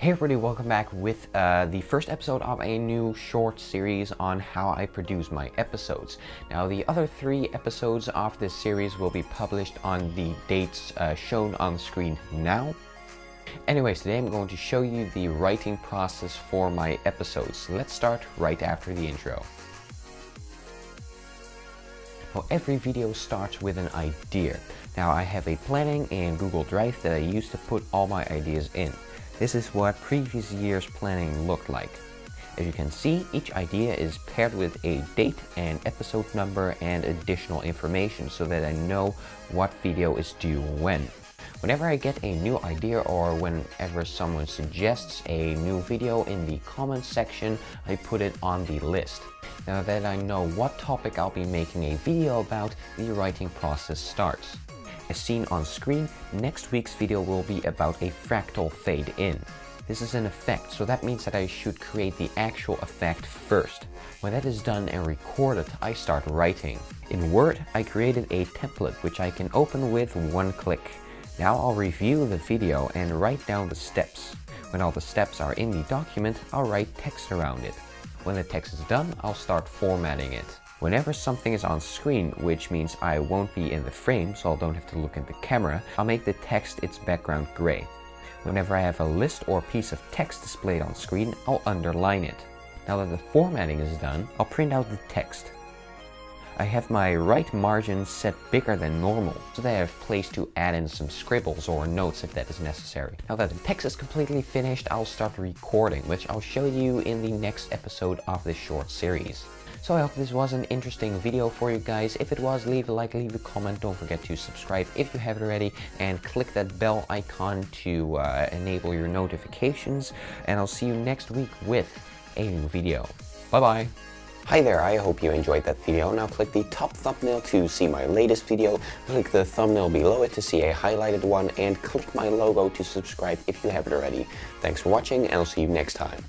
Hey everybody, welcome back with the first episode of a new short series on how I produce my episodes. Now the other 3 episodes of this series will be published on the dates shown on screen now. Anyways, today I'm going to show you the writing process for my episodes. Let's start right after the intro. Well, every video starts with an idea. Now I have a planning in Google Drive that I use to put all my ideas in. This is what previous year's planning looked like. As you can see, each idea is paired with a date and episode number and additional information so that I know what video is due when. Whenever I get a new idea or whenever someone suggests a new video in the comments section, I put it on the list. Now that I know what topic I'll be making a video about, the writing process starts. As seen on screen, next week's video will be about a fractal fade in. This is an effect, so that means that I should create the actual effect first. When that is done and recorded, I start writing. In Word, I created a template which I can open with one click. Now I'll review the video and write down the steps. When all the steps are in the document, I'll write text around it. When the text is done, I'll start formatting it. Whenever something is on screen, which means I won't be in the frame, so I don't have to look at the camera, I'll make the text its background gray. Whenever I have a list or piece of text displayed on screen, I'll underline it. Now that the formatting is done, I'll print out the text. I have my right margin set bigger than normal, so that I have place to add in some scribbles or notes if that is necessary. Now that the text is completely finished, I'll start recording, which I'll show you in the next episode of this short series. So I hope this was an interesting video for you guys. If it was, leave a like, leave a comment. Don't forget to subscribe if you haven't already, and click that bell icon to enable your notifications. And I'll see you next week with a new video. Bye bye. Hi there, I hope you enjoyed that video. Now click the top thumbnail to see my latest video, click the thumbnail below it to see a highlighted one, and click my logo to subscribe if you haven't already. Thanks for watching, and I'll see you next time.